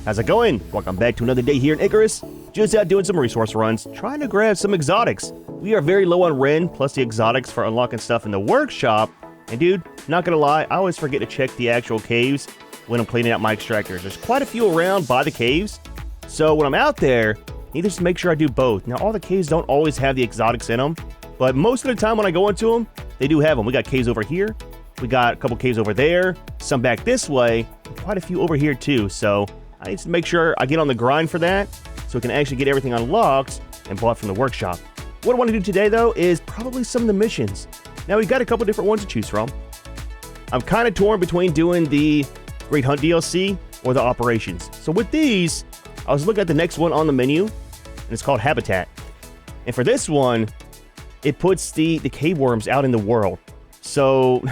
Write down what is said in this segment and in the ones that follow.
How's it going? Welcome back to another day here in Icarus. Just out doing some resource runs, trying to grab some exotics. We are very low on Ren, plus the exotics for unlocking stuff in the workshop. And dude, not gonna lie, I always forget to check the actual caves when I'm cleaning out my extractors. There's quite a few around by the caves, so when I'm out there, I need to just make sure I do both. Now, all the caves don't always have the exotics in them, but most of the time when I go into them, they do have them. We got caves over here, we got a couple caves over there, some back this way, and quite a few over here too, so I need to make sure I get on the grind for that, so we can actually get everything unlocked and bought from the workshop. What I want to do today, though, is probably some of the missions. Now, we've got a couple different ones to choose from. I'm kind of torn between doing the Great Hunt DLC or the Operations. So with these, I was looking at the next one on the menu, and it's called Habitat. And for this one, it puts the cave worms out in the world. So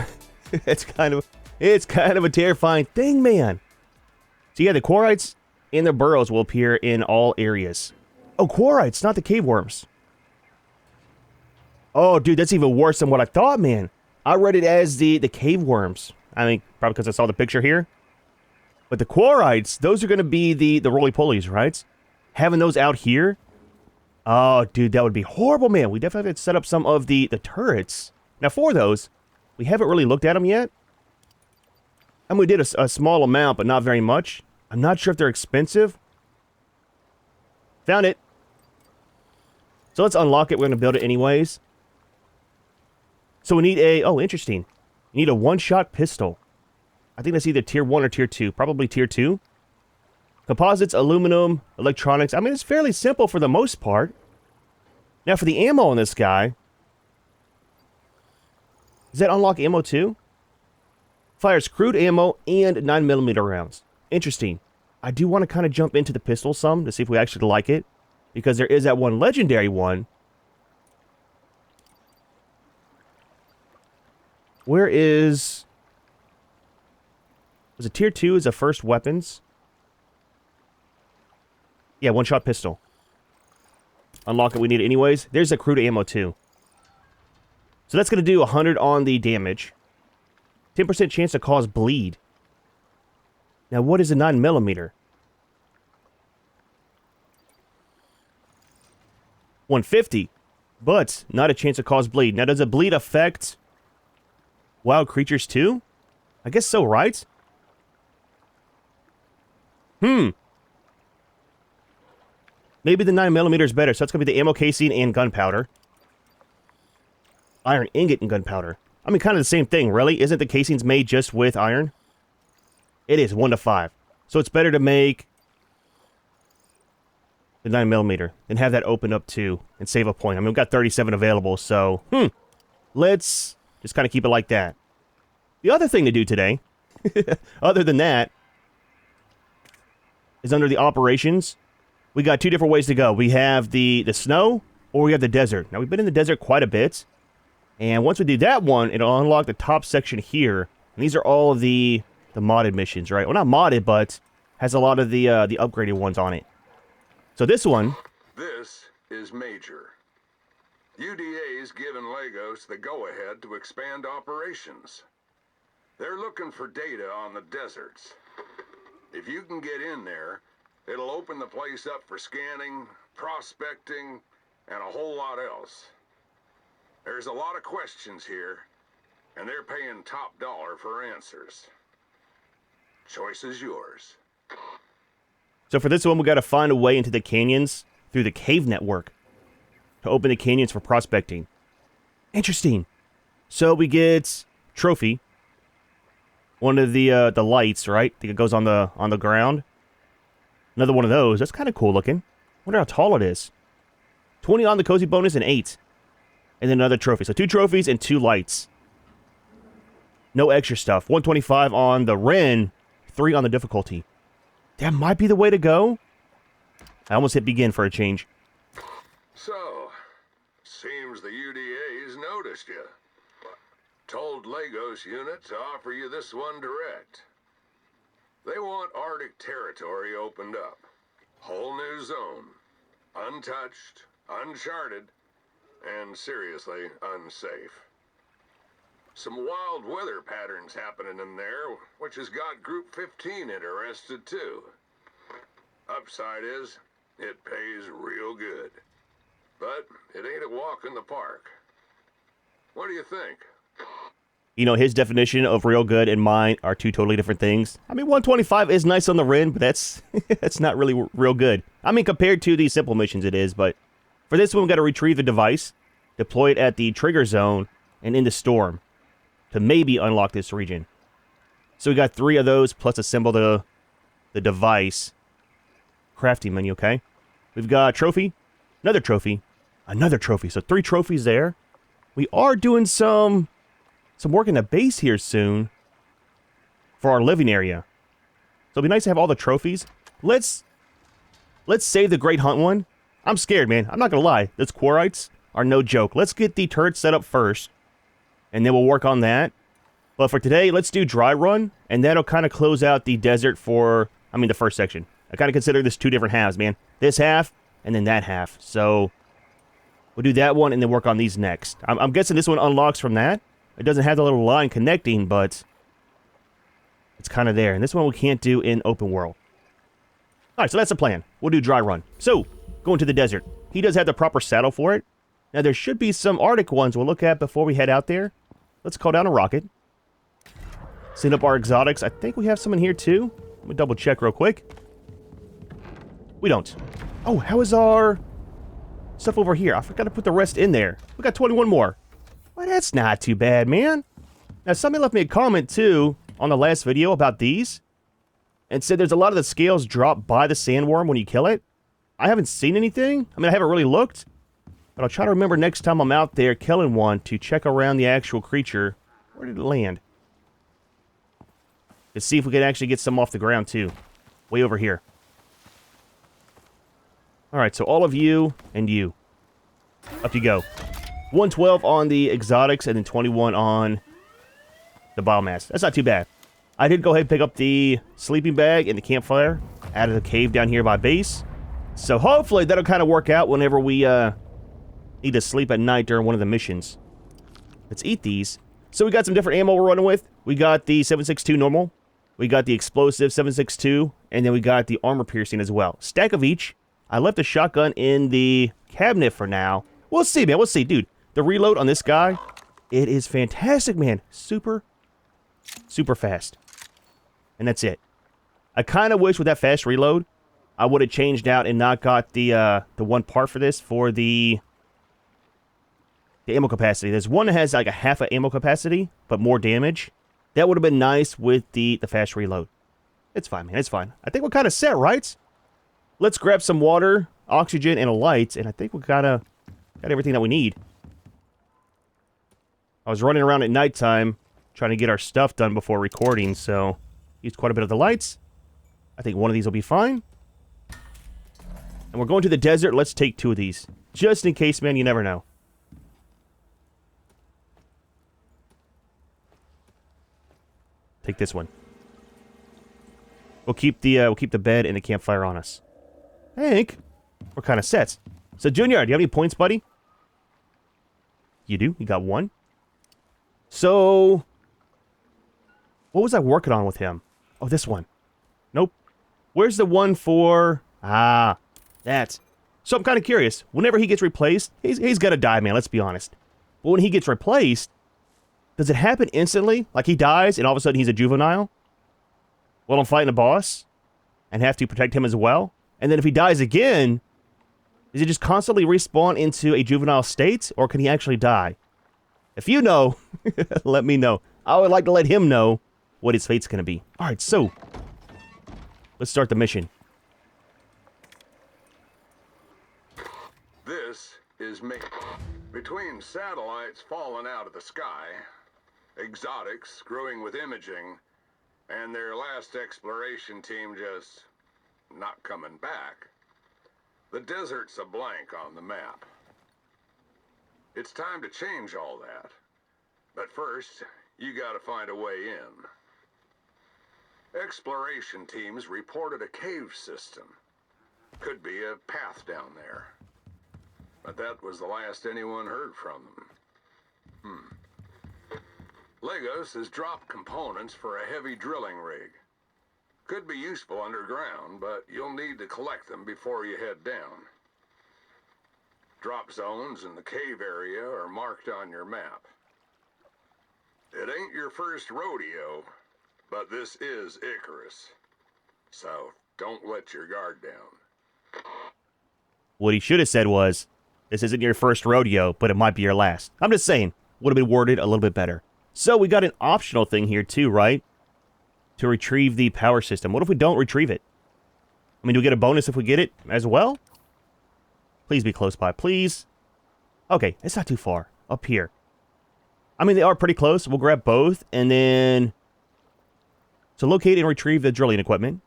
it's kind of a terrifying thing, man. So yeah, the Quarites and their burrows will appear in all areas. Oh, Quarites, not the cave worms. Oh, dude, that's even worse than what I thought, man. I read it as the cave worms. I mean, probably because I saw the picture here. But the Quarites, those are going to be the roly-polies, right? Having those out here. Oh, dude, that would be horrible, man. We definitely have to set up some of the turrets. Now, for those, we haven't really looked at them yet. And we did a small amount, but not very much. I'm not sure if they're expensive. Found it. So let's unlock it. We're going to build it anyways. So we need a... Oh, interesting. You need a one-shot pistol. I think that's either tier 1 or tier 2. Probably tier 2. Composites, aluminum, electronics. I mean, it's fairly simple for the most part. Now, for the ammo on this guy... Does that unlock ammo too? Fires crude ammo and 9mm rounds. Interesting. I do want to kind of jump into the pistol some to see if we actually like it. Because there is that one legendary one. Where is... Was it tier 2 is the first weapons? Yeah, one-shot pistol. Unlock it, we need it anyways. There's a crude ammo too. So that's going to do 100 on the damage. 10% chance to cause bleed. Now, what is a 9mm? 150. But not a chance to cause bleed. Now, does a bleed affect wild creatures too? I guess so, right? Maybe the 9mm is better. So that's going to be the ammo casing and gunpowder. Iron ingot and gunpowder. I mean, kind of the same thing, really. Isn't the casings made just with iron? It is 1 to 5. So it's better to make the 9mm and have that open up too and save a point. I mean, we've got 37 available, so let's just kind of keep it like that. The other thing to do today, other than that, is under the operations. We got 2 different ways to go. We have the snow or we have the desert. Now, we've been in the desert quite a bit. And once we do that one, it'll unlock the top section here. And these are all of the modded missions, right? Well, not modded, but has a lot of the upgraded ones on it. So this one... This is major. UDA's given Lagos the go-ahead to expand operations. They're looking for data on the deserts. If you can get in there, it'll open the place up for scanning, prospecting, and a whole lot else. There's a lot of questions here, and they're paying top dollar for answers. Choice is yours. So for this one, we got to find a way into the canyons through the cave network to open the canyons for prospecting. Interesting. So we get trophy. One of the lights, right? I think it goes on the ground. Another one of those. That's kind of cool looking. Wonder how tall it is. 20 on the cozy bonus and 8. And then another trophy. So 2 trophies and 2 lights. No extra stuff. 125 on the Ren, 3 on the difficulty. That might be the way to go. I almost hit begin for a change. So, seems the UDA's noticed you. Told Lagos unit to offer you this one direct. They want Arctic territory opened up. Whole new zone. Untouched, uncharted, and seriously unsafe. Some wild weather patterns happening in there, which has got Group 15 interested too. Upside is, it pays real good. But it ain't a walk in the park. What do you think? You know, his definition of real good and mine are two totally different things. I mean, 125 is nice on the rim, but that's that's not really real good. I mean, compared to the simple missions it is, but for this one, we got to retrieve the device, deploy it at the trigger zone, and in the storm to maybe unlock this region. So we got 3 of those, plus assemble the device. Crafting menu, okay? We've got a trophy, another trophy, another trophy. So 3 trophies there. We are doing some work in the base here soon for our living area. So it'll be nice to have all the trophies. Let's save the Great Hunt one. I'm scared, man. I'm not going to lie. Those quarrites are no joke. Let's get the turret set up first, and then we'll work on that. But for today, let's do dry run, and that'll kind of close out the desert for, the first section. I kind of consider this 2 different halves, man. This half, and then that half. So we'll do that one, and then work on these next. I'm guessing this one unlocks from that. It doesn't have the little line connecting, but it's kind of there. And this one we can't do in open world. All right, so that's the plan. We'll do dry run. So, going to the desert. He does have the proper saddle for it. Now, there should be some Arctic ones we'll look at before we head out there. Let's call down a rocket. Send up our exotics. I think we have some in here, too. Let me double check real quick. We don't. Oh, how is our stuff over here? I forgot to put the rest in there. We got 21 more. Well, that's not too bad, man. Now, somebody left me a comment, too, on the last video about these, and said there's a lot of the scales drop by the sandworm when you kill it. I haven't seen anything. I haven't really looked, but I'll try to remember next time I'm out there killing one to check around the actual creature. Where did it land? Let's see if we can actually get some off the ground, too. Way over here. Alright, so all of you and you. Up you go. 112 on the exotics and then 21 on the biomass. That's not too bad. I did go ahead and pick up the sleeping bag and the campfire out of the cave down here by base. So hopefully that'll kind of work out whenever we need to sleep at night during one of the missions. Let's eat these. So we got some different ammo we're running with. We got the 7.62 normal. We got the explosive 7.62. And then we got the armor piercing as well. Stack of each. I left the shotgun in the cabinet for now. We'll see, man. We'll see. Dude, the reload on this guy, it is fantastic, man. Super fast. And that's it. I kind of wish with that fast reload, I would have changed out and not got the one part for this for the ammo capacity. There's one that has like a half of ammo capacity, but more damage. That would have been nice with the fast reload. It's fine, man. It's fine. I think we're kind of set, right? Let's grab some water, oxygen, and a light, and I think we got everything that we need. I was running around at nighttime trying to get our stuff done before recording, so used quite a bit of the lights. I think one of these will be fine. And we're going to the desert. Let's take 2 of these. Just in case, man, you never know. Take this one. We'll keep the bed and the campfire on us. I think we're kind of set. So, Junior, do you have any points, buddy? You do? You got 1? So, what was I working on with him? Oh, this one. Nope. Where's the one for... Ah, that. So I'm kind of curious. Whenever he gets replaced, he's gonna die, man, let's be honest. But when he gets replaced, does it happen instantly? Like he dies and all of a sudden he's a juvenile? While I'm fighting a boss? And have to protect him as well? And then if he dies again, does he just constantly respawn into a juvenile state? Or can he actually die? If you know, let me know. I would like to let him know what his fate's gonna be. Alright, so let's start the mission. This is me. Between satellites falling out of the sky, exotics screwing with imaging, and their last exploration team just not coming back, the desert's a blank on the map. It's time to change all that. But first, you gotta find a way in. Exploration teams reported a cave system. Could be a path down there. But that was the last anyone heard from them. Lagos has dropped components for a heavy drilling rig. Could be useful underground, but you'll need to collect them before you head down. Drop zones in the cave area are marked on your map. It ain't your first rodeo, but this is Icarus. So don't let your guard down. What he should have said was, this isn't your first rodeo, but it might be your last. I'm just saying, would have been worded a little bit better. So we got an optional thing here too, right? To retrieve the power system. What if we don't retrieve it? I mean, do we get a bonus if we get it as well? Please be close by, please. Okay, it's not too far. Up here. I mean, they are pretty close. We'll grab both, and then... So locate and retrieve the drilling equipment.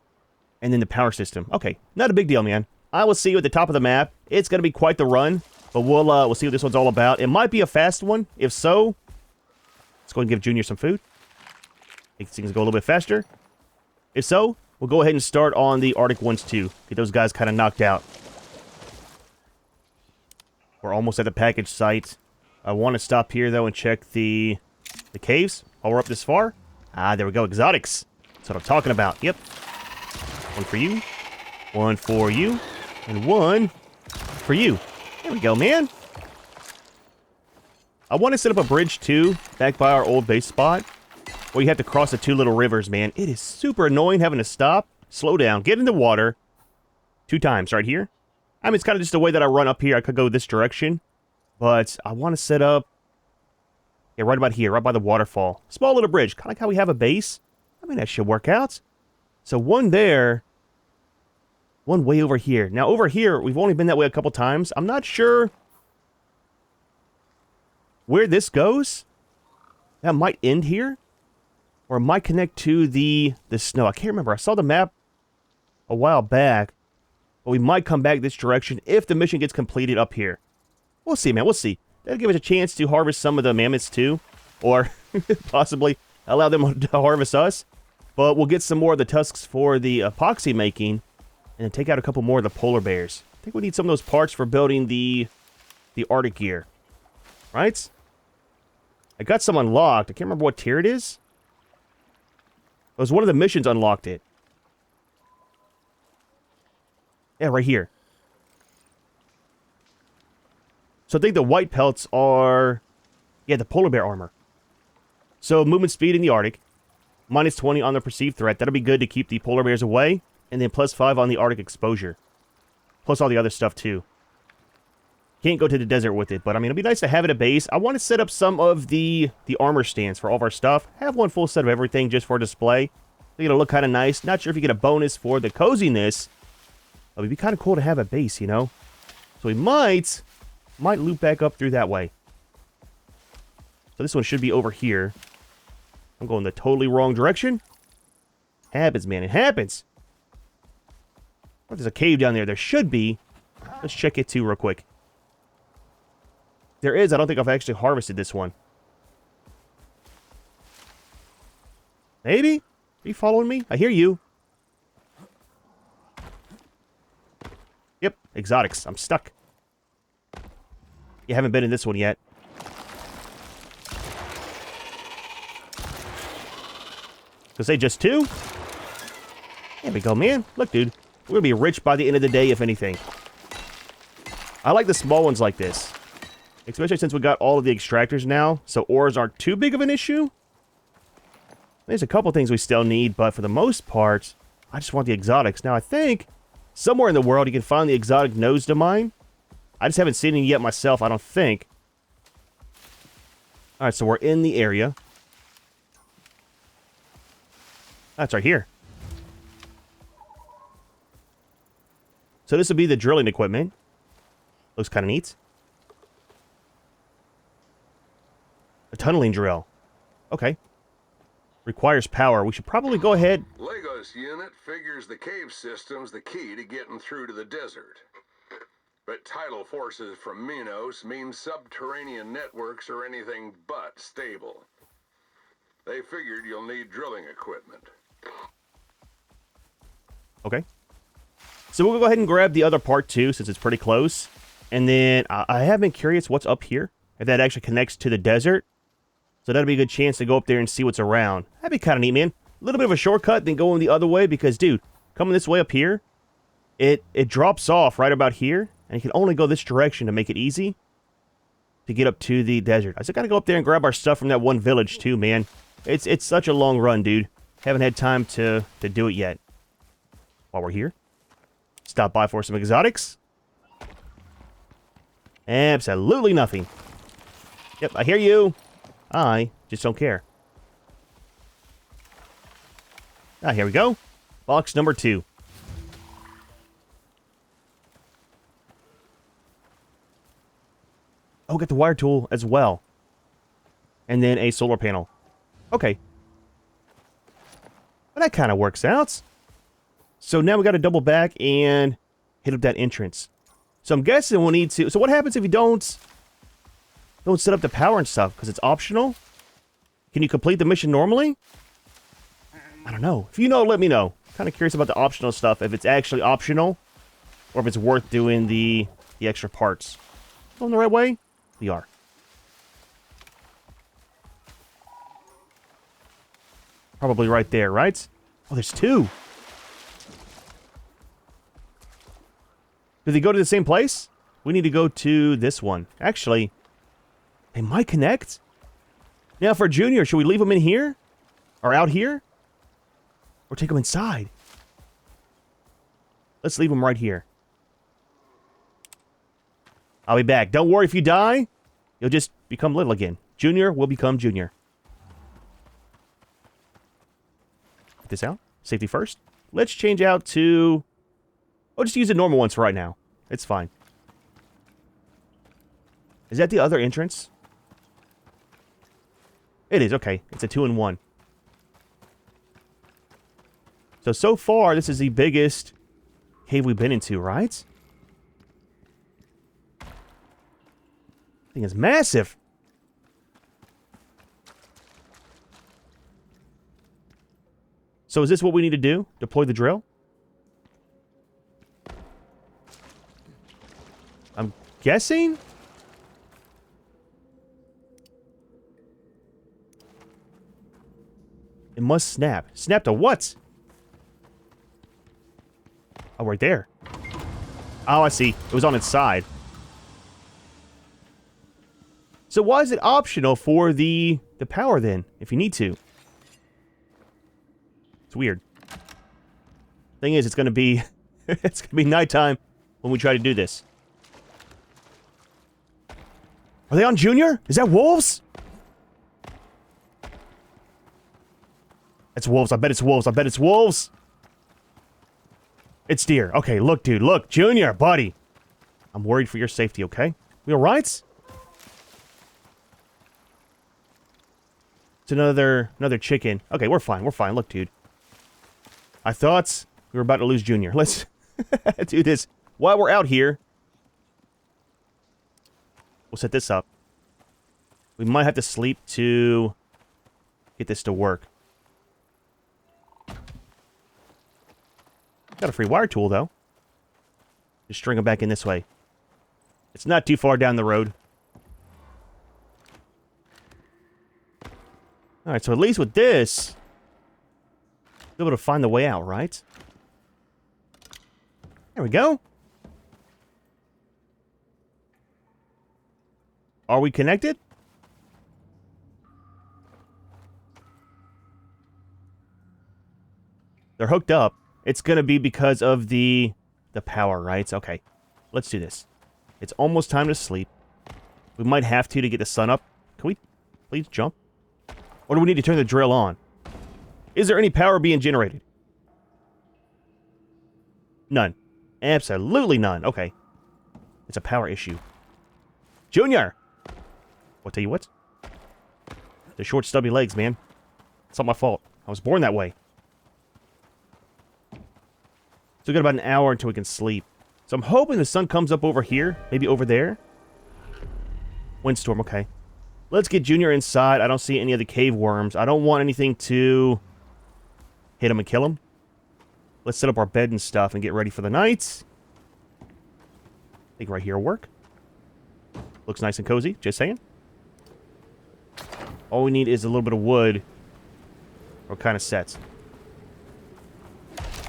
And then the power system. Okay, not a big deal, man. I will see you at the top of the map. It's going to be quite the run, but we'll see what this one's all about. It might be a fast one. If so, let's go and give Junior some food. Make things go a little bit faster. If so, we'll go ahead and start on the Arctic ones too. Get those guys kind of knocked out. We're almost at the package site. I want to stop here, though, and check the caves while we're up this far. Ah, there we go. Exotics. That's what I'm talking about. Yep. One for you. One for you. And one for you. There we go, man. I want to set up a bridge, too, back by our old base spot, where you have to cross the two little rivers, man. It is super annoying having to stop, slow down, get in the water 2 times right here. I mean, it's kind of just the way that I run up here. I could go this direction, but I want to set up, yeah, right about here, right by the waterfall. Small little bridge, kind of like how we have a base. I mean, that should work out. So one there, one way over here. Now, over here, we've only been that way a couple times. I'm not sure where this goes. That might end here, or it might connect to the snow. I can't remember. I saw the map a while back, but we might come back this direction if the mission gets completed up here. We'll see, man. We'll see. That'll give us a chance to harvest some of the mammoths, too, or possibly allow them to harvest us. But we'll get some more of the tusks for the epoxy making, and then take out a couple more of the polar bears. I think we need some of those parts for building the Arctic gear. Right? I got some unlocked. I can't remember what tier it is. It was one of the missions unlocked it. Yeah, right here. So I think the white pelts are... Yeah, the polar bear armor. So movement speed in the Arctic. Minus 20 on the perceived threat. That'll be good to keep the polar bears away. And then plus 5 on the Arctic exposure. Plus all the other stuff, too. Can't go to the desert with it, but I mean, it'd be nice to have it at base. I want to set up some of the armor stands for all of our stuff. Have one full set of everything just for display. I think it'll look kind of nice. Not sure if you get a bonus for the coziness. But it'd be kind of cool to have a base, you know? So we might loop back up through that way. So this one should be over here. I'm going the totally wrong direction. Happens, man. It happens. Oh, there's a cave down there. There should be. Let's check it too real quick. There is. I don't think I've actually harvested this one. Maybe? Are you following me? I hear you. Yep. Exotics. I'm stuck. You haven't been in this one yet. Because they just 2? There we go, man. Look, dude. We're going to be rich by the end of the day, if anything. I like the small ones like this. Especially since we got all of the extractors now. So ores aren't too big of an issue. There's a couple things we still need. But for the most part, I just want the exotics. Now, I think somewhere in the world you can find the exotic nose to mine. I just haven't seen it yet myself, I don't think. Alright, so we're in the area. That's right here. So this would be the drilling equipment. Looks kind of neat. A tunneling drill. Okay. Requires power. We should probably go ahead. Legos unit figures the cave system's the key to getting through to the desert. But tidal forces from Minos mean subterranean networks are anything but stable. They figured you'll need drilling equipment. Okay. So we'll go ahead and grab the other part too, since it's pretty close. And then I have been curious what's up here. If that actually connects to the desert. So that'll be a good chance to go up there and see what's around. That'd be kind of neat, man. A little bit of a shortcut than going the other way because, dude, coming this way up here, it drops off right about here, and you can only go this direction to make it easy to get up to the desert. I just gotta go up there and grab our stuff from that one village too, man. It's such a long run, dude. Haven't had time to do it yet. While we're here, stop by for some exotics. Absolutely nothing. Yep, I hear you. I just don't care. Ah, here we go. Box number 2. Oh, get the wire tool as well. And then a solar panel. Okay. Well, that kind of works out. So now we got to double back and hit up that entrance. So I'm guessing we'll need to... So what happens if you don't set up the power and stuff? Because it's optional? Can you complete the mission normally? I don't know. If you know, let me know. Kind of curious about the optional stuff. If it's actually optional. Or if it's worth doing the extra parts. Going the right way? We are. Probably right there, right? Oh, there's 2. Do they go to the same place? We need to go to this one. Actually, they might connect. Now for Junior, should we leave him in here? Or out here? Or take him inside? Let's leave him right here. I'll be back. Don't worry if you die. You'll just become little again. Junior will become Junior. Get this out. Safety first. Let's change out to... Oh, just use the normal ones for right now. It's fine. Is that the other entrance? It is. Okay. It's a 2-in-1. So far, this is the biggest cave we've been into, right? Thing is massive. So is this what we need to do? Deploy the drill? I'm guessing? It must snap. Snap to what? Oh, right there. Oh, I see. It was on its side. So why is it optional for the power then, if you need to? It's weird. Thing is, it's gonna be it's gonna be nighttime when we try to do this. Are they on Junior? Is that wolves? It's wolves. I bet it's wolves. I bet it's wolves. It's deer. Okay, look, dude. Look, Junior, buddy. I'm worried for your safety, okay? We all right? It's another chicken. Okay, we're fine. We're fine. Look, dude. I thought we were about to lose Junior. Let's do this while we're out here. We'll set this up. We might have to sleep to get this to work. Got a free wire tool, though. Just string them back in this way. It's not too far down the road. Alright, so at least with this, we'll be able to find the way out, right? There we go. Are we connected? They're hooked up. It's gonna be because of the power, right? Okay, let's do this. It's almost time to sleep. We might have to get the sun up. Can we please jump? Or do we need to turn the drill on? Is there any power being generated? None. Absolutely none. Okay. It's a power issue. Junior! I'll tell you what. The short, stubby legs, man. It's not my fault. I was born that way. So we got about an hour until we can sleep. So I'm hoping the sun comes up over here. Maybe over there. Windstorm, okay. Let's get Junior inside. I don't see any of the cave worms. I don't want anything to hit him and kill him. Let's set up our bed and stuff and get ready for the night. I think right here will work. Looks nice and cozy, just saying. All we need is a little bit of wood We're kind of set.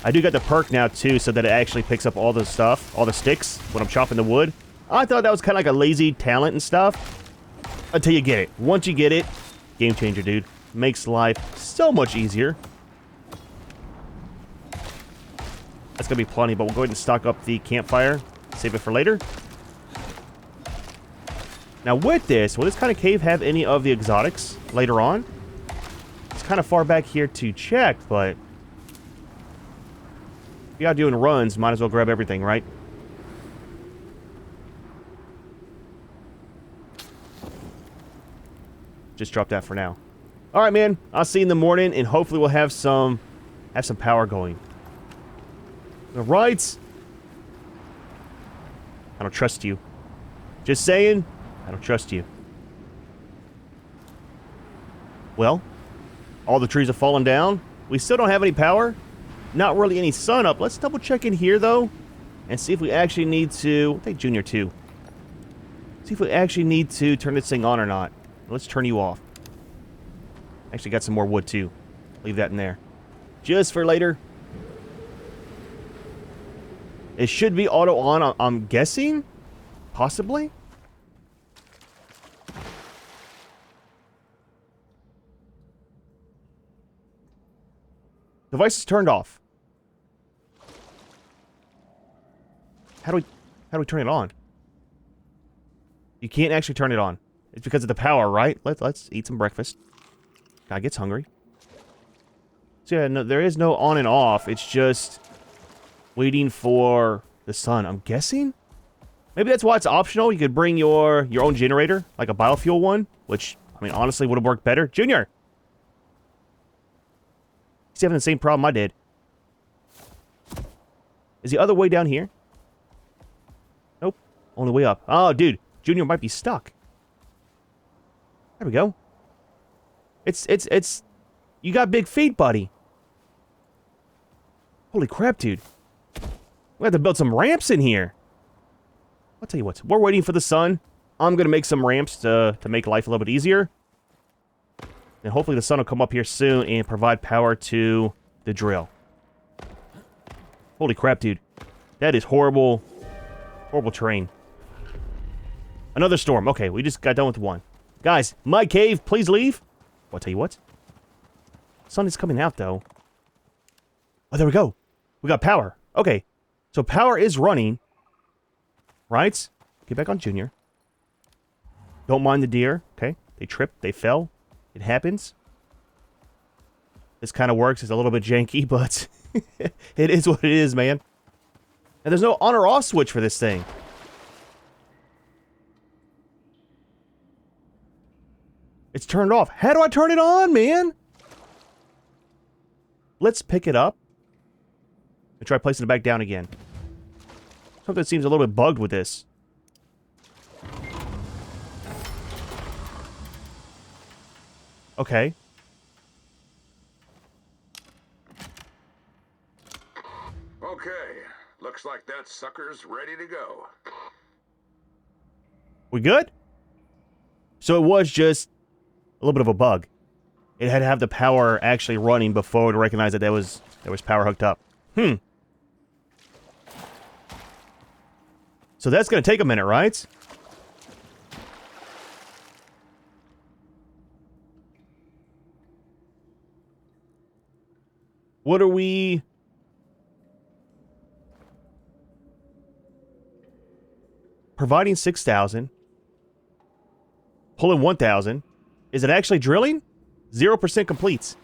I do get the perk now, too, so that it actually picks up all the stuff, all the sticks, when I'm chopping the wood. I thought that was kind of like a lazy talent and stuff. Until you get it. Once you get it, game changer, dude. Makes life so much easier. That's going to be plenty, but we'll go ahead and stock up the campfire. Save it for later. Now with this, will this kind of cave have any of the exotics later on? It's kind of far back here to check, but... if you're out doing runs, might as well grab everything, right? Just drop that for now. Alright, man. I'll see you in the morning, and hopefully we'll have some power going. Alright. I don't trust you. Just saying, I don't trust you. Well, all the trees have fallen down. We still don't have any power. Not really any sun up. Let's double check in here, though, and see if we actually need to... I'll take Junior, too. See if we actually need to turn this thing on or not. Let's turn you off. Actually got some more wood, too. Leave that in there. Just for later. It should be auto on, I'm guessing. Possibly. Device is turned off. How do we turn it on? You can't actually turn it on. It's because of the power, right? Let's eat some breakfast. Guy gets hungry. So yeah, no, there is no on and off. It's just waiting for the sun. I'm guessing? Maybe that's why it's optional. You could bring your own generator, like a biofuel one, which, I mean, honestly would have worked better. Junior! He's having the same problem I did. Is the other way down here? Nope. Only way up. Oh, dude. Junior might be stuck. There we go. It's... You got big feet, buddy. Holy crap, dude. We have to build some ramps in here. I'll tell you what. We're waiting for the sun. I'm going to make some ramps to make life a little bit easier. And hopefully the sun will come up here soon and provide power to the drill. Holy crap, dude. That is horrible. Horrible terrain. Another storm. Okay, we just got done with one. Guys, my cave, please leave. I'll tell you what. Sun is coming out, though. Oh, there we go. We got power. Okay. So power is running. Right? Get back on Junior. Don't mind the deer. Okay. They tripped. They fell. It happens. This kind of works. It's a little bit janky, but it is what it is, man. And there's no on or off switch for this thing. It's turned off. How do I turn it on, man? Let's pick it up. And try placing it back down again. Something seems a little bit bugged with this. Okay. Okay. Looks like that sucker's ready to go. We good? So it was just a little bit of a bug. It had to have the power actually running before to recognize that there was power hooked up. So that's going to take a minute, right? What are we... Providing 6,000. Pulling 1,000. Is it actually drilling? 0% completes.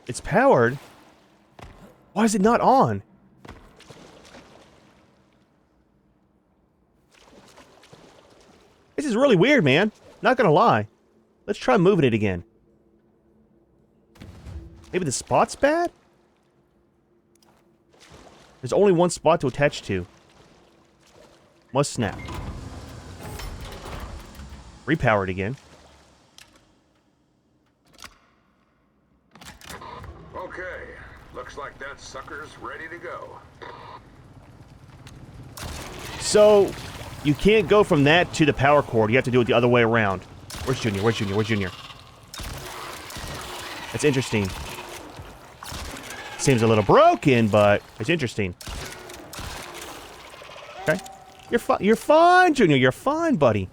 It's powered. Why is it not on? This is really weird, man. Not gonna lie. Let's try moving it again. Maybe the spot's bad? There's only one spot to attach to. Must snap. Repower it again. Okay. Looks like that sucker's ready to go. So, You can't go from that to the power cord. You have to do it the other way around. Where's Junior? Where's Junior? Where's Junior? That's interesting. Seems a little broken, but it's interesting. Okay. You're fine, Junior. You're fine, buddy.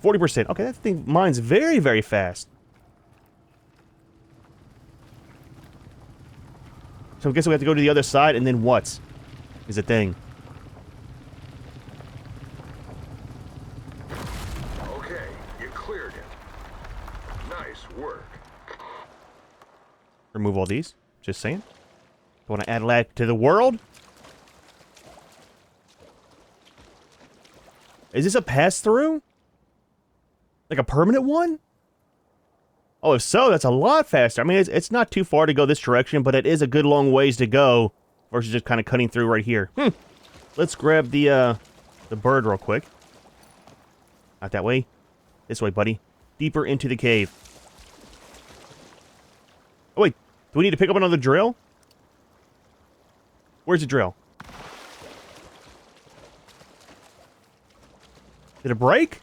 40%. Okay, that thing mine's very, very fast. So I guess we have to go to the other side, and then what is the thing? Okay, you cleared it. Nice work. Remove all these. Just saying. I want to add that to the world. Is this a pass-through? Like a permanent one? Oh, if so, that's a lot faster. I mean, it's not too far to go this direction, but it is a good long ways to go versus just kind of cutting through right here. Let's grab the bird real quick. Not that way. This way, buddy. Deeper into the cave. Oh, wait. Do we need to pick up another drill? Where's the drill? Did it break?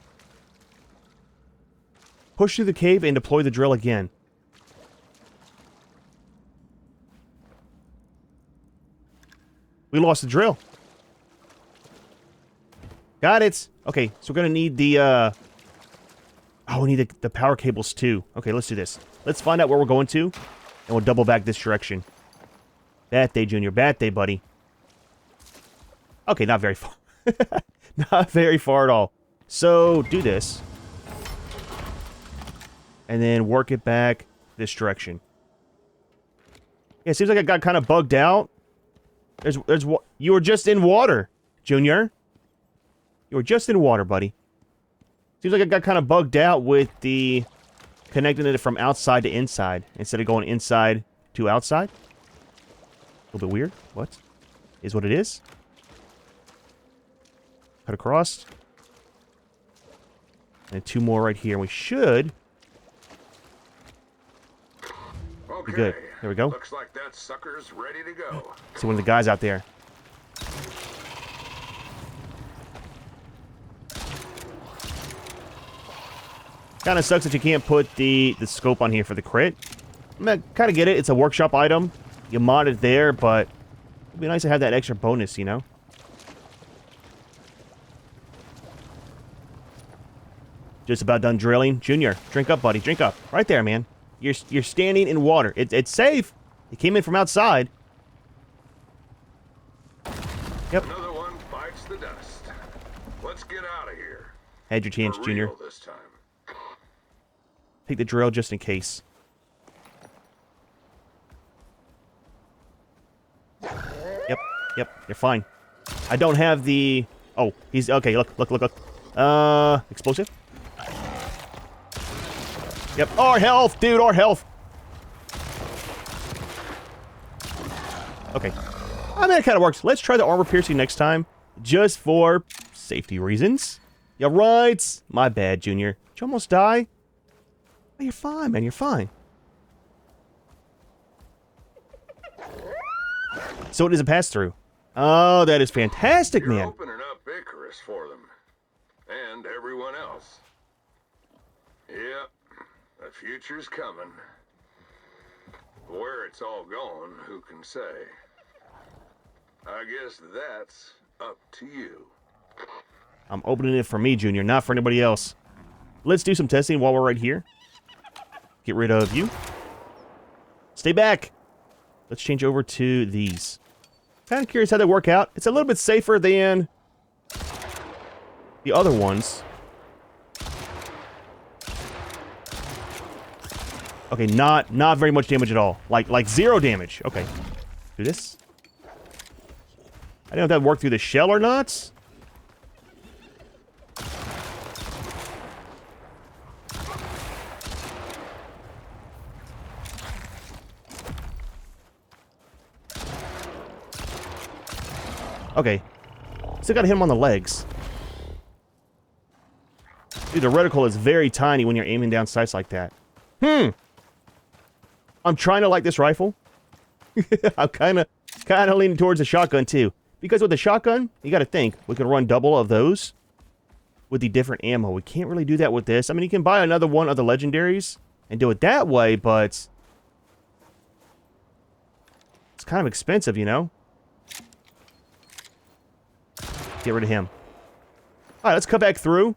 Push through the cave and deploy the drill again. We lost the drill. Got it. Okay, so we're gonna need the, oh, we need the power cables too. Okay, let's do this. Let's find out where we're going to, and we'll double back this direction. Bad day, Junior. Bad day, buddy. Okay, not very far. Not very far at all. So, do this. And then work it back this direction. Yeah, it seems like it got kind of bugged out. You were just in water, Junior. You were just in water, buddy. Seems like it got kind of bugged out with the connecting it from outside to inside instead of going inside to outside. A little bit weird. What? Is what it is. Cut across. And 2 more right here. And we should... Okay. Good. There we go. Looks like that sucker's ready to go. See one of the guys out there. Kind of sucks that you can't put the scope on here for the crit. I mean, I kind of get it. It's a workshop item. You mod it there, but it'd be nice to have that extra bonus, you know? Just about done drilling. Junior, drink up, buddy. Drink up. Right there, man. You're standing in water. It's safe. It came in from outside. Yep. Another one bites the dust. Let's get out of here. Had your chance, For Junior. real this time. Take the drill just in case. Yep, you're fine. I don't have the... Oh, he's... Okay, look. Explosive? Yep, our health, dude, our health. Okay. I mean, it kind of works. Let's try the armor piercing next time, just for safety reasons. Yeah, right. My bad, Junior. Did you almost die? Oh, you're fine, man. You're fine. So it is a pass-through. Oh, that is fantastic, You're man. opening up Icarus for them. And everyone else. Yep. The future's coming. Where it's all going, who can say? I guess that's up to you. I'm opening it for me, Junior, not for anybody else. Let's do some testing while we're right here. Get rid of you. Stay back. Let's change over to these. Kind of curious how they work out. It's a little bit safer than the other ones. Okay, not very much damage at all. Like 0 damage. Okay. Do this. I don't know if that worked through the shell or not. Okay. Still gotta hit him on the legs. Dude, the reticle is very tiny when you're aiming down sights like that. I'm trying to like this rifle. I'm kind of leaning towards the shotgun too. Because with the shotgun, you gotta think, we could run double of those. with the different ammo. We can't really do that with this. I mean, you can buy another one of the legendaries and do it that way, but it's kind of expensive, you know? Get rid of him. All right, let's cut back through.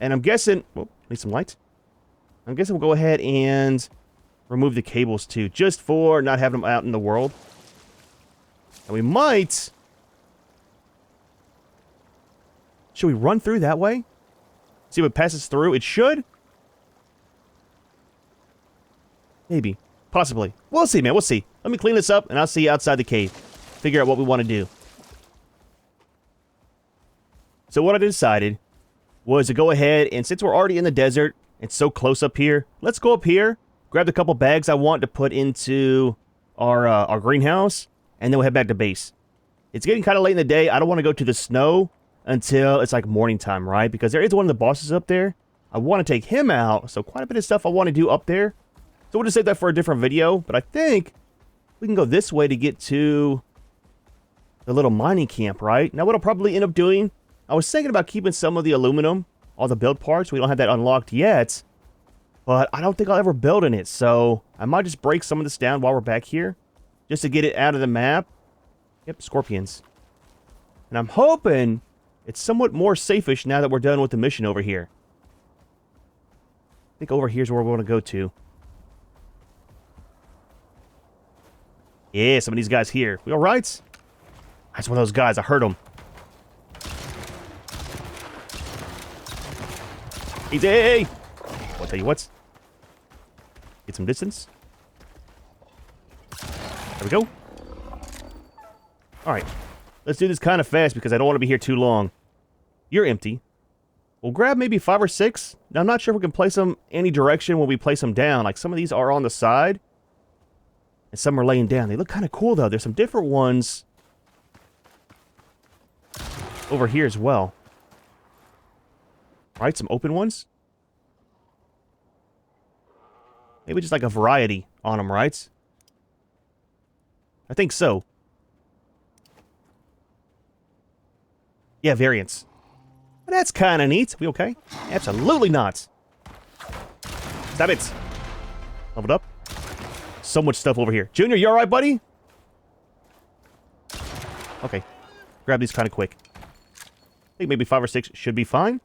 And I'm guessing... Oh, need some light. I'm guessing we'll go ahead and remove the cables, too, just for not having them out in the world. And we might... Should we run through that way? See what passes through? It should. Maybe. Possibly. We'll see, man. We'll see. Let me clean this up, and I'll see you outside the cave. Figure out what we want to do. So what I decided was to go ahead, and since we're already in the desert, it's so close up here, let's go up here, grab the couple bags I want to put into our greenhouse, and then we'll head back to base. It's getting kind of late in the day. I don't want to go to the snow until it's like morning time, right? Because there is one of the bosses up there. I want to take him out, so quite a bit of stuff I want to do up there. So we'll just save that for a different video, but I think we can go this way to get to the little mining camp, right? Now what I'll probably end up doing, I was thinking about keeping some of the aluminum, all the build parts. We don't have that unlocked yet, but I don't think I'll ever build in it, so I might just break some of this down while we're back here, just to get it out of the map. Yep, scorpions. And I'm hoping it's somewhat more safe-ish now that we're done with the mission over here. I think over here's where we want to go to. Yeah, some of these guys here. We all right? That's one of those guys. I heard him. Easy! I'll tell you what. Get some distance. There we go. Alright. Let's do this kind of fast because I don't want to be here too long. You're empty. We'll grab maybe 5 or 6. Now, I'm not sure if we can place them any direction when we place them down. Like, some of these are on the side. And some are laying down. They look kind of cool, though. There's some different ones over here as well. Alright, some open ones. Maybe just like a variety on them, right? I think so. Yeah, variants. Well, that's kind of neat. We okay? Absolutely not. Stop it. Leveled up. So much stuff over here. Junior, you alright, buddy? Okay. Grab these kind of quick. I think maybe 5 or 6 should be fine.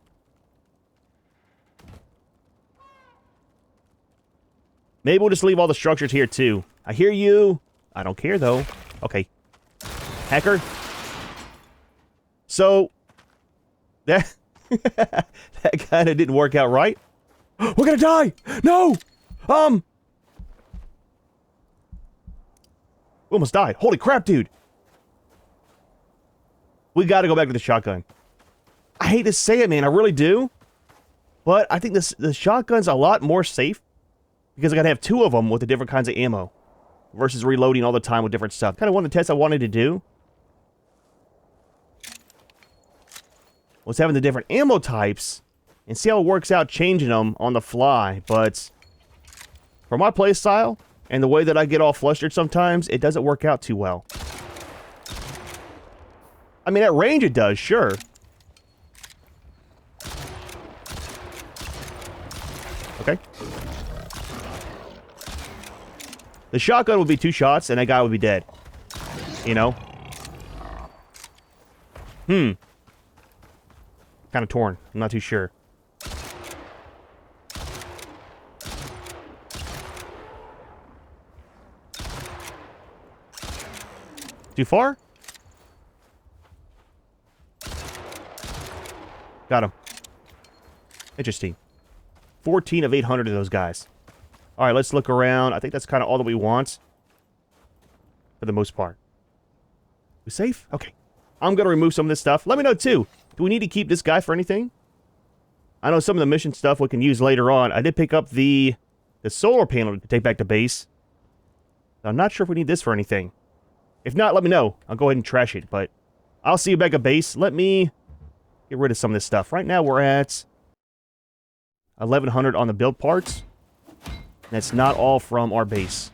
Maybe we'll just leave all the structures here, too. I hear you. I don't care, though. Okay. Hacker. So, that that kind of didn't work out right. We're gonna die! No! We almost died. Holy crap, dude. We gotta go back to the shotgun. I hate to say it, man. I really do. But I think the shotgun's a lot more safe because I gotta have 2 of them with the different kinds of ammo versus reloading all the time with different stuff. Kind of one of the tests I wanted to do was having the different ammo types and see how it works out changing them on the fly. But for my play style and the way that I get all flustered sometimes, it doesn't work out too well. I mean, at range it does, sure. Okay. The shotgun would be 2 shots and that guy would be dead. You know? Kind of torn. I'm not too sure. Too far? Got him. Interesting. 14 of 800 of those guys. Alright, let's look around. I think that's kind of all that we want. For the most part. We safe? Okay. I'm going to remove some of this stuff. Let me know, too. Do we need to keep this guy for anything? I know some of the mission stuff we can use later on. I did pick up the solar panel to take back to base. I'm not sure if we need this for anything. If not, let me know. I'll go ahead and trash it, but I'll see you back at base. Let me get rid of some of this stuff. Right now, we're at 1,100 on the build parts. That's not all from our base.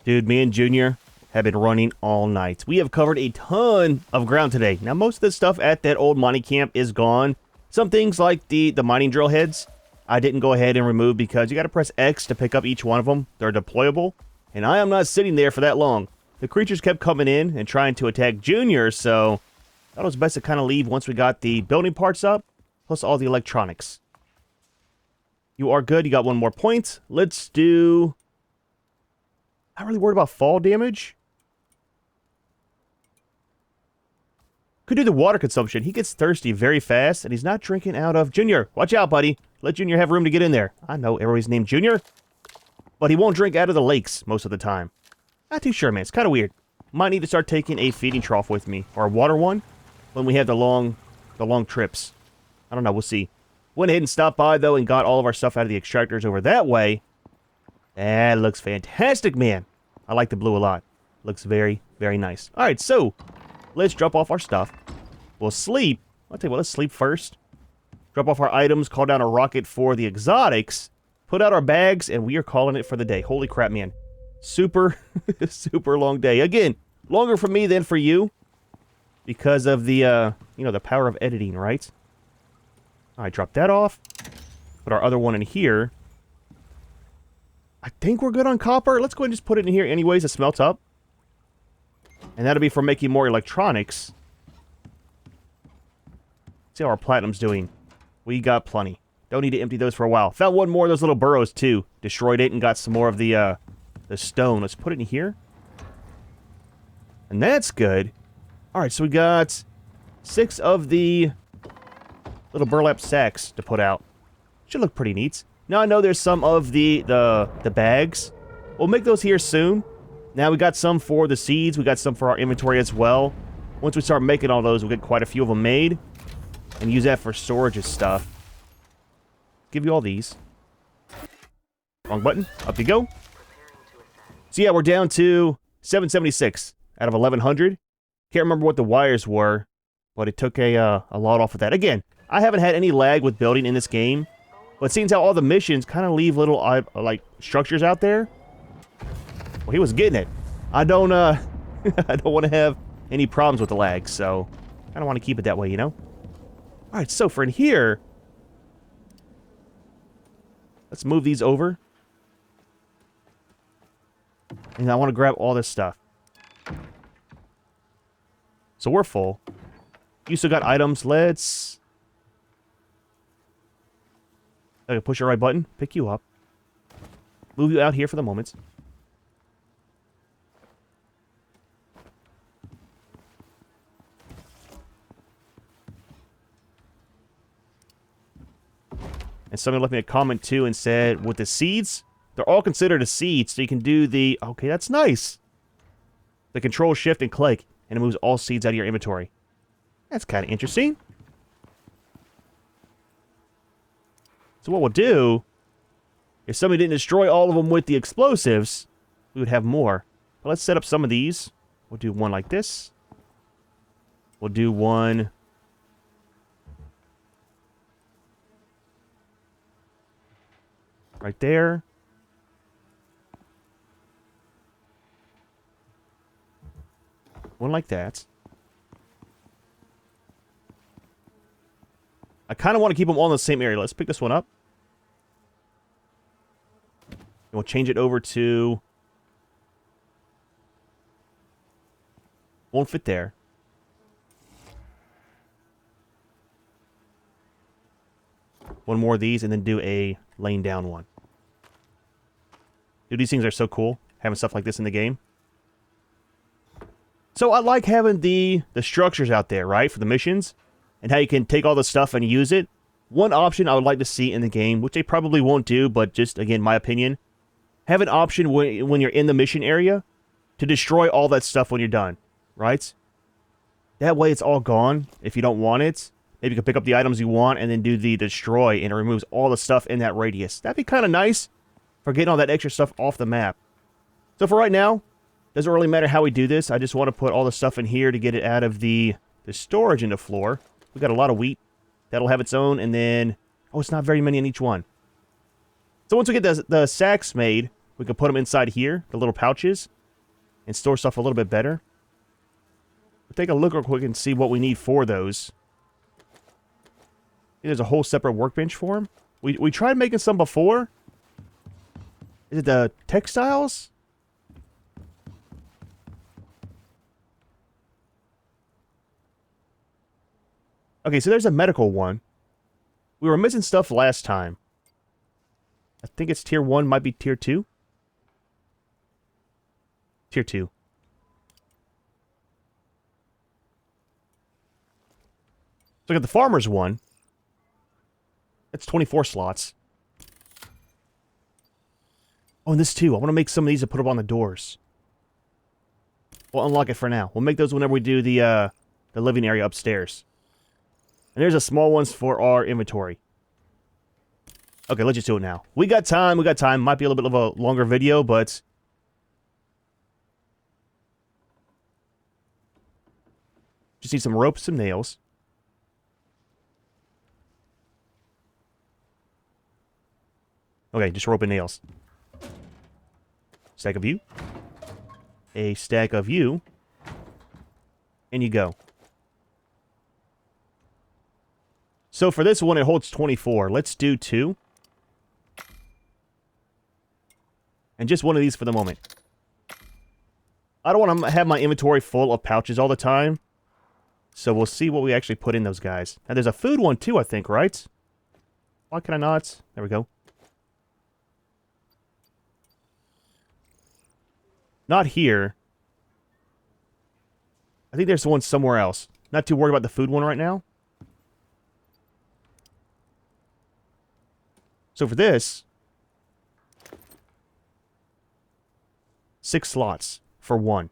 Dude, me and Junior have been running all night. We have covered a ton of ground today. Now, most of the stuff at that old mining camp is gone. Some things like the mining drill heads, I didn't go ahead and remove because you got to press X to pick up each one of them. They're deployable, and I am not sitting there for that long. The creatures kept coming in and trying to attack Junior, so I thought it was best to kind of leave once we got the building parts up, plus all the electronics. You are good. You got one more point. Let's do... Not really worried about fall damage. Could do the water consumption. He gets thirsty very fast, and he's not drinking out of... Junior, watch out, buddy. Let Junior have room to get in there. I know everybody's named Junior, but he won't drink out of the lakes most of the time. Not too sure, man. It's kind of weird. Might need to start taking a feeding trough with me, or a water one, when we have the long trips. I don't know. We'll see. Went ahead and stopped by, though, and got all of our stuff out of the extractors over that way. That looks fantastic, man. I like the blue a lot. Looks very, very nice. All right, so let's drop off our stuff. We'll sleep. I'll tell you what, let's sleep first. Drop off our items, call down a rocket for the exotics, put out our bags, and we are calling it for the day. Holy crap, man. Super, super long day. Again, longer for me than for you because of the, the power of editing, right? All right, drop that off. Put our other one in here. I think we're good on copper. Let's go ahead and just put it in here anyways to smelt up. And that'll be for making more electronics. See how our platinum's doing. We got plenty. Don't need to empty those for a while. Found one more of those little burrows too. Destroyed it and got some more of the stone. Let's put it in here. And that's good. Alright, so we got 6 of the little burlap sacks to put out. Should look pretty neat. Now I know there's some of the bags. We'll make those here soon. Now we got some for the seeds. We got some for our inventory as well. Once we start making all those, we'll get quite a few of them made. And use that for storage and stuff. Give you all these. Wrong button. Up you go. So yeah, we're down to 776 out of 1100. Can't remember what the wires were, but it took a lot off of that. Again, I haven't had any lag with building in this game, but seeing how all the missions kind of leave little like structures out there. Well, he was getting it. I don't I don't want to have any problems with the lag, so I don't want to keep it that way, you know. All right, so for in here, let's move these over. And I want to grab all this stuff. So we're full. You still got items. Let's... Okay, push your right button. Pick you up. Move you out here for the moment. And somebody left me a comment too and said, with the seeds, they're all considered a seed, so you can do the... Okay, that's nice. The control, shift, and click, and it moves all seeds out of your inventory. That's kind of interesting. So what we'll do, if somebody didn't destroy all of them with the explosives, we would have more. But let's set up some of these. We'll do one like this. We'll do one... right there. One like that. I kind of want to keep them all in the same area. Let's pick this one up. And we'll change it over to... Won't fit there. One more of these and then do a laying down one. Dude, these things are so cool, having stuff like this in the game. So I like having the structures out there, right, for the missions, and how you can take all the stuff and use it. One option I would like to see in the game, which they probably won't do, but just, again, my opinion, have an option when you're in the mission area to destroy all that stuff when you're done, right? That way it's all gone if you don't want it. Maybe you can pick up the items you want and then do the destroy, and it removes all the stuff in that radius. That'd be kind of nice for getting all that extra stuff off the map. So for right now, doesn't really matter how we do this. I just want to put all the stuff in here to get it out of the storage in the floor. We got a lot of wheat. That'll have its own, and then... Oh, it's not very many in each one. So once we get the sacks made, we can put them inside here, the little pouches. and store stuff a little bit better. We'll take a look real quick and see what we need for those. There's a whole separate workbench for them. We tried making some before. Is it the textiles? Okay, so there's a medical one. We were missing stuff last time. I think it's tier 1, might be tier 2. Tier 2. Look at the farmer's one. That's 24 slots. Oh, and this too. I want to make some of these and put them on the doors. We'll unlock it for now. We'll make those whenever we do the living area upstairs. And there's a small ones for our inventory. Okay, let's just do it now. We got time. We got time. Might be a little bit of a longer video, but just need some rope, some nails. Okay, just rope and nails. Stack of you. A stack of you. And you go. So for this one, it holds 24. Let's do 2. And just one of these for the moment. I don't want to have my inventory full of pouches all the time. So we'll see what we actually put in those guys. Now there's a food one too, I think, right? Why can I not? There we go. Not here. I think there's one somewhere else. Not too worried about the food one right now. So for this, 6 slots for 1.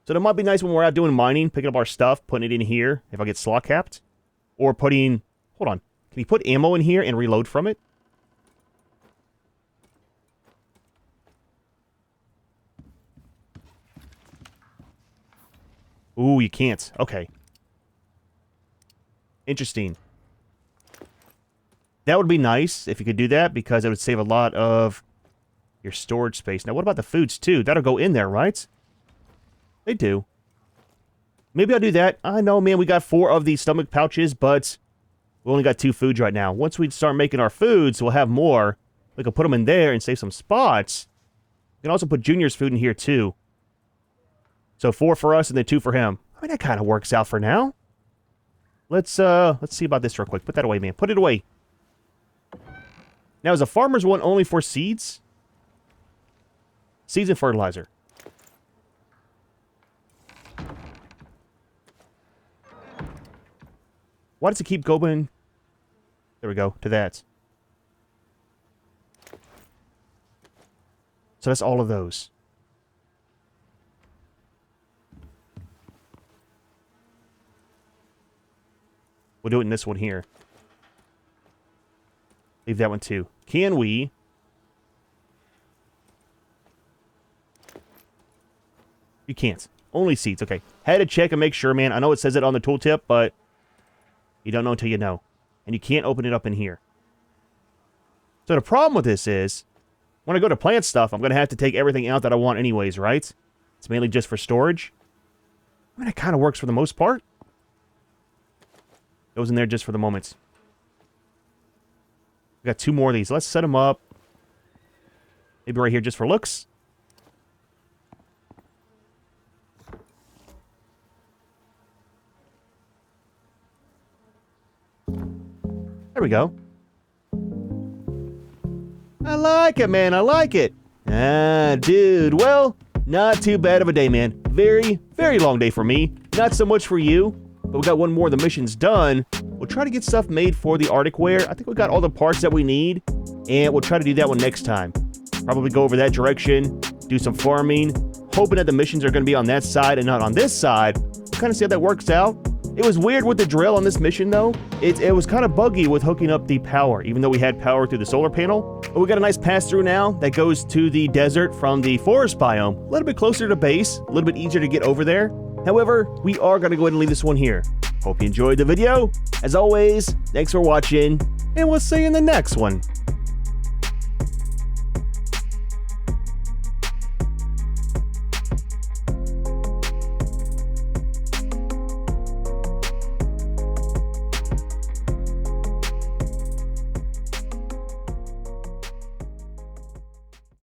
So that might be nice when we're out doing mining, picking up our stuff, putting it in here if I get slot capped. Or putting... Hold on. Can you put ammo in here and reload from it? Ooh, you can't. Okay. Interesting. That would be nice if you could do that, because it would save a lot of your storage space. Now, what about the foods, too? That'll go in there, right? They do. Maybe I'll do that. I know, man, we got 4 of these stomach pouches, but we only got 2 foods right now. Once we start making our foods, we'll have more. We can put them in there and save some spots. We can also put Junior's food in here, too. So 4 for us and then 2 for him. I mean, that kind of works out for now. Let's see about this real quick. Put that away, man. Put it away. Now, is a farmer's one only for seeds? Seeds and fertilizer. Why does it keep going? There we go, to that. So that's all of those. We'll do it in this one here. Leave that one too. Can we... You can't. Only seeds. Okay. Had to check and make sure, man. I know it says it on the tooltip, but you don't know until you know. And you can't open it up in here. So the problem with this is, when I go to plant stuff, I'm going to have to take everything out that I want anyways, right? It's mainly just for storage. I mean, it kind of works for the most part. Goes in there just for the moment. We got 2 more of these. Let's set them up. Maybe right here just for looks. There we go. I like it, man. I like it. Ah, dude. Well, not too bad of a day, man. Very, very long day for me. Not so much for you. But we got one more of the missions done. We'll try to get stuff made for the Arctic wear. I think we got all the parts that we need. And we'll try to do that one next time. Probably go over that direction. Do some farming. Hoping that the missions are going to be on that side and not on this side. We'll kind of see how that works out. It was weird with the drill on this mission, though. It was kind of buggy with hooking up the power, even though we had power through the solar panel. But we got a nice pass-through now that goes to the desert from the forest biome. A little bit closer to base, a little bit easier to get over there. However, we are going to go ahead and leave this one here. Hope you enjoyed the video. As always, thanks for watching, and we'll see you in the next one.